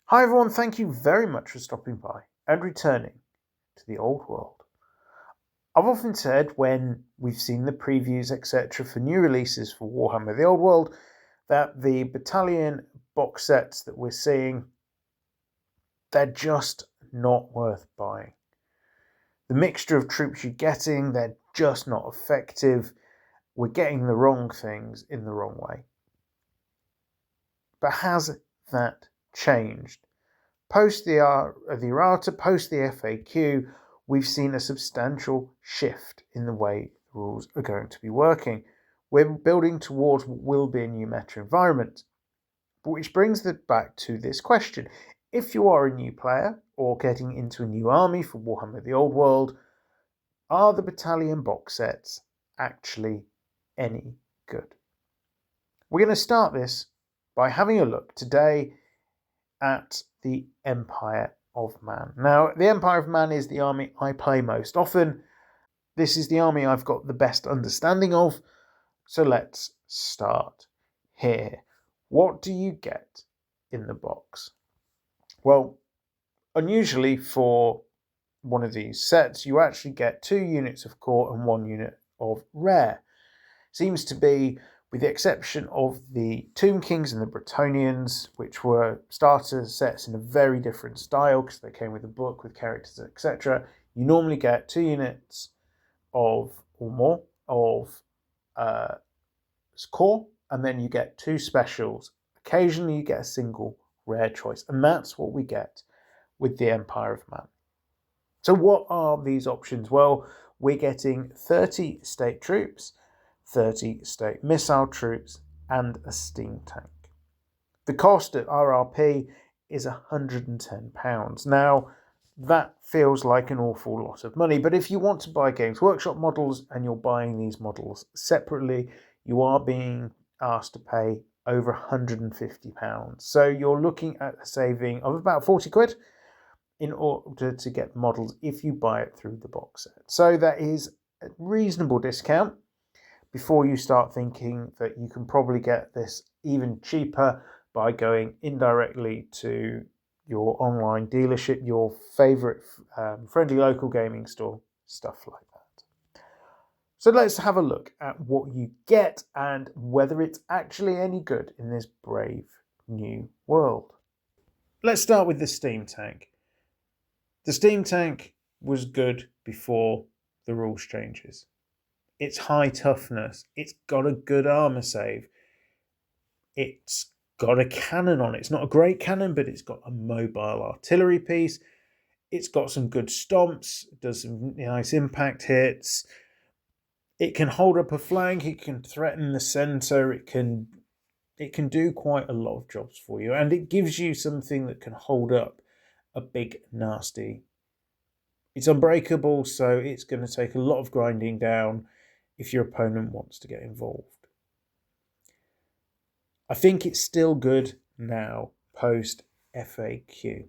Hi everyone, thank you very much for stopping by and returning to the old world. I've often said when we've seen the previews etc. for new releases for Warhammer the Old World that the battalion box sets that we're seeing, they're just not worth buying. The mixture of troops you're getting, they're just not effective. We're getting the wrong things in the wrong way. But has that changed? Post the errata, post the FAQ, we've seen a substantial shift in the way the rules are going to be working. We're building towards what will be a new meta environment. But which brings us back to this question. If you are a new player or getting into a new army for Warhammer the Old World, are the battalion box sets actually any good? We're going to start this by having a look today at the Empire of Man. Now, the Empire of Man is the army I play most often. This is the army I've got the best understanding of. So let's start here. What do you get in the box? Well, unusually for one of these sets, you actually get 2 units of core and 1 unit of rare. Seems to be, with the exception of the Tomb Kings and the Bretonnians, which were starter sets in a very different style because they came with a book with characters, etc. You normally get 2 units of or more of core, and then you get 2 specials. Occasionally you get a single rare choice, and that's what we get with the Empire of Man. So what are these options? Well, we're getting 30 state troops, 30 state missile troops, and a steam tank. The cost at RRP is £110. Now, that feels like an awful lot of money, but if you want to buy Games Workshop models and you're buying these models separately, you are being asked to pay over £150. So you're looking at a saving of about 40 quid in order to get models if you buy it through the box set. So that is a reasonable discount before you start thinking that you can probably get this even cheaper by going indirectly to your online dealership, your favorite friendly local gaming store, stuff like that. So let's have a look at what you get and whether it's actually any good in this brave new world. Let's start with the steam tank. The steam tank was good before the rules changes. It's high toughness. It's got a good armor save. It's got a cannon on it. It's not a great cannon, but it's got a mobile artillery piece. It's got some good stomps. It does some nice impact hits. It can hold up a flank. It can threaten the center. It can do quite a lot of jobs for you, and it gives you something that can hold up a big nasty. It's unbreakable, so it's going to take a lot of grinding down if your opponent wants to get involved. I think it's still good now, post FAQ.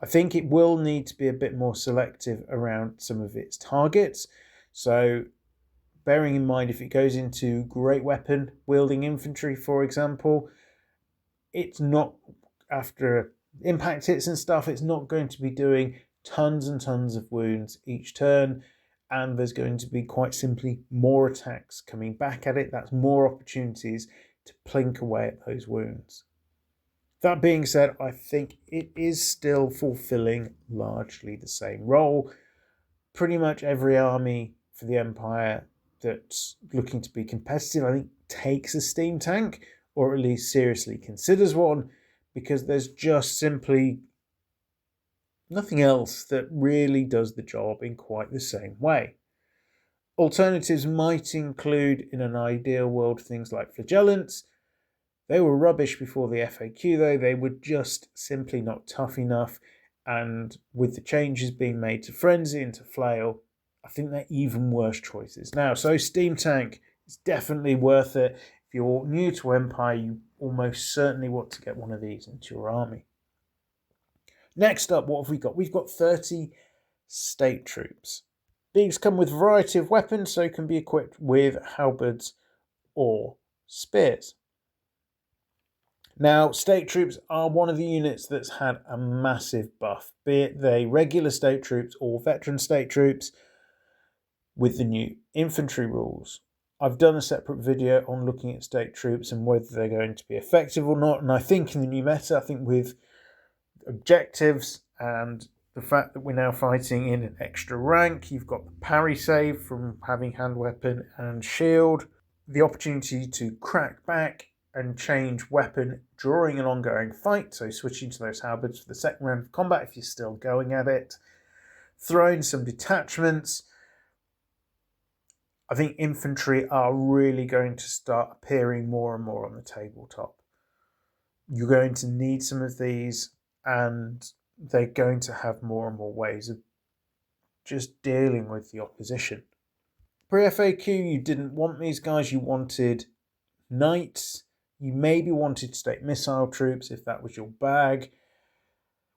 I think it will need to be a bit more selective around some of its targets. So bearing in mind, if it goes into great weapon wielding infantry, for example, it's not, after impact hits and stuff, it's not going to be doing tons and tons of wounds each turn. And there's going to be quite simply more attacks coming back at it. That's more opportunities to plink away at those wounds. That being said, I think it is still fulfilling largely the same role. Pretty much every army for the Empire that's looking to be competitive, I think, takes a steam tank, or at least seriously considers one, because there's just simply nothing else that really does the job in quite the same way. Alternatives might include, in an ideal world, things like flagellants. They were rubbish before the FAQ though. They were just simply not tough enough, and with the changes being made to Frenzy and to Flail, I think they're even worse choices now. So Steam Tank is definitely worth it. If you're new to Empire, you almost certainly want to get one of these into your army. Next up, what have we got? We've got 30 state troops. These come with a variety of weapons, so can be equipped with halberds or spears. Now, state troops are one of the units that's had a massive buff, be it they regular state troops or veteran state troops with the new infantry rules. I've done a separate video on looking at state troops and whether they're going to be effective or not. And I think in the new meta, I think with objectives and the fact that we're now fighting in an extra rank, you've got the parry save from having hand weapon and shield, the opportunity to crack back and change weapon during an ongoing fight, so switching to those halberds for the second round of combat if you're still going at it, throwing some detachments. I think infantry are really going to start appearing more and more on the tabletop. You're going to need some of these, and they're going to have more and more ways of just dealing with the opposition. Pre-FAQ, you didn't want these guys, you wanted knights. You maybe wanted state missile troops if that was your bag.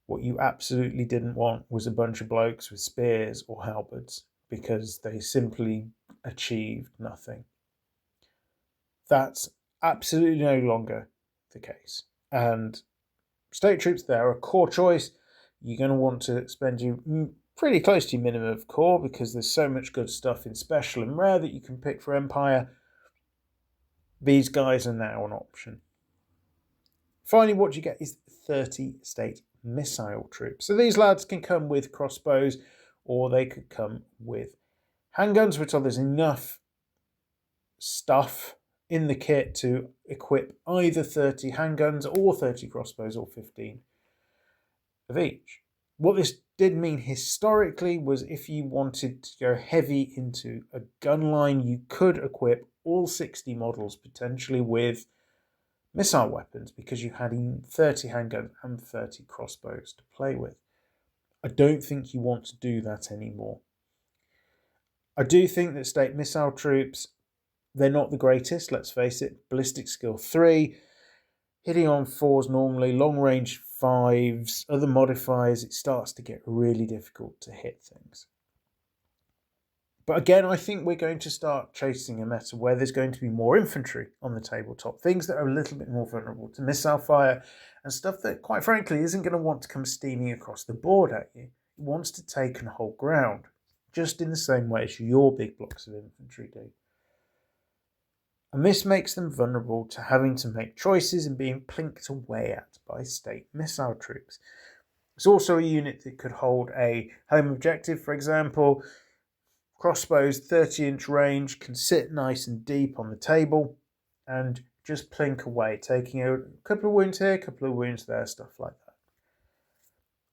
What you absolutely didn't want was a bunch of blokes with spears or halberds, because they simply achieved nothing. That's absolutely no longer the case. And state troops, they're a core choice. You're going to want to spend you pretty close to your minimum of core, because there's so much good stuff in special and rare that you can pick for Empire. These guys are now an option. Finally, what you get is 30 state missile troops. So these lads can come with crossbows, or they could come with handguns, which there's enough stuff in the kit to equip either 30 handguns or 30 crossbows or 15 of each. What this did mean historically was if you wanted to go heavy into a gun line, you could equip all 60 models potentially with missile weapons, because you had 30 handguns and 30 crossbows to play with. I don't think you want to do that anymore. I do think that state missile troops, they're not the greatest, let's face it. Ballistic skill 3, hitting on 4s normally, long range 5s, other modifiers, it starts to get really difficult to hit things. But again, I think we're going to start chasing a meta where there's going to be more infantry on the tabletop, things that are a little bit more vulnerable to missile fire and stuff that, quite frankly, isn't going to want to come steaming across the board at you. It wants to take and hold ground, just in the same way as your big blocks of infantry do. And this makes them vulnerable to having to make choices and being plinked away at by state missile troops. It's also a unit that could hold a home objective, for example. Crossbows, 30-inch range, can sit nice and deep on the table and just plink away, taking a couple of wounds here, a couple of wounds there, stuff like that.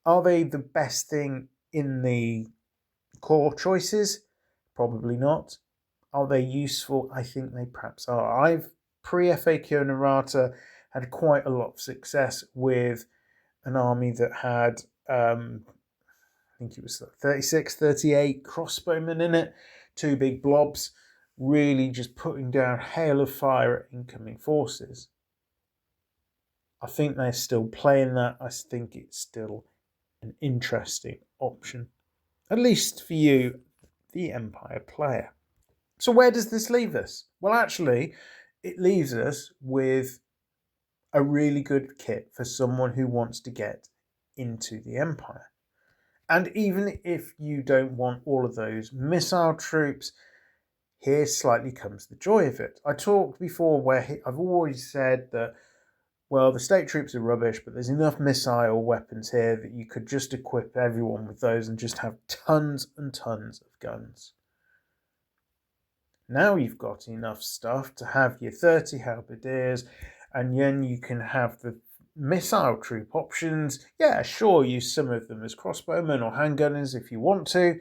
Are they the best thing in the core choices? Probably not. Are they useful? I think they perhaps are. I've pre-FAQ and errata had quite a lot of success with an army that had I think it was 36, 38 crossbowmen in it, 2 big blobs, really just putting down hail of fire at incoming forces. I think they're still playing that. I think it's still an interesting option, at least for you, the Empire player. So where does this leave us? Well, actually, it leaves us with a really good kit for someone who wants to get into the Empire. And even if you don't want all of those missile troops, here slightly comes the joy of it. I talked before where I've always said that, well, the state troops are rubbish, but there's enough missile weapons here that you could just equip everyone with those and just have tons and tons of guns. Now you've got enough stuff to have your 30 halberdiers, and then you can have the missile troop options. Yeah, sure, use some of them as crossbowmen or handgunners if you want to,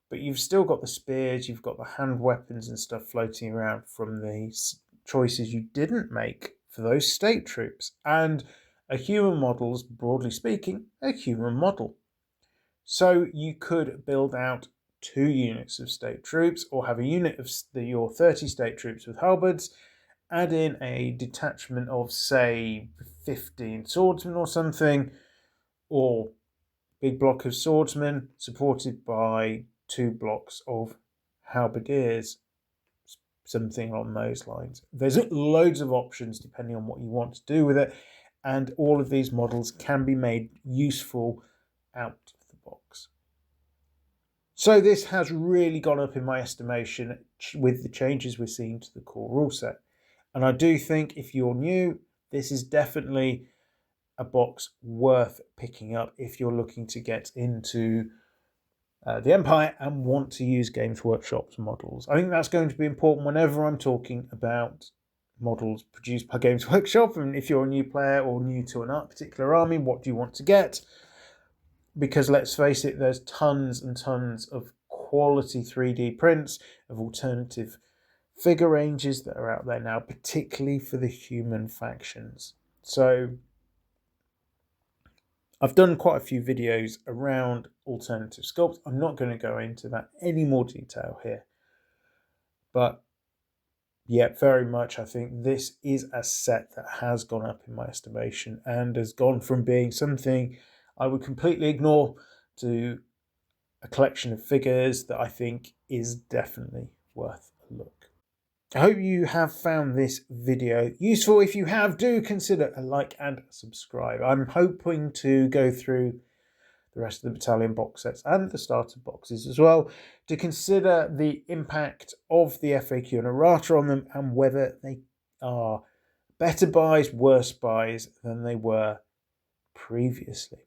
but you've still got the spears, you've got the hand weapons and stuff floating around from the choices you didn't make for those state troops. And a human model's, broadly speaking, a human model. So you could build out 2 units of state troops, or have a unit of your 30 state troops with halberds, add in a detachment of, say, 15 swordsmen or something, or big block of swordsmen supported by 2 blocks of halberdiers, something along those lines. There's loads of options depending on what you want to do with it, and all of these models can be made useful out of the box. So this has really gone up in my estimation with the changes we're seeing to the core rule set. And I do think if you're new, this is definitely a box worth picking up if you're looking to get into the Empire and want to use Games Workshop's models. I think that's going to be important whenever I'm talking about models produced by Games Workshop. And if you're a new player or new to a particular army, what do you want to get? Because let's face it, there's tons and tons of quality 3D prints of alternative figure ranges that are out there now, particularly for the human factions. So I've done quite a few videos around alternative sculpts. I'm not going to go into that any more detail here. But yeah, very much I think this is a set that has gone up in my estimation and has gone from being something I would completely ignore to a collection of figures that I think is definitely worth a look. I hope you have found this video useful. If you have, do consider a like and subscribe. I'm hoping to go through the rest of the battalion box sets and the starter boxes as well to consider the impact of the FAQ and errata on them and whether they are better buys, worse buys than they were previously.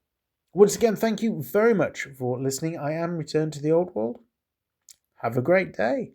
Once again, thank you very much for listening. I am Return to the Old World. Have a great day.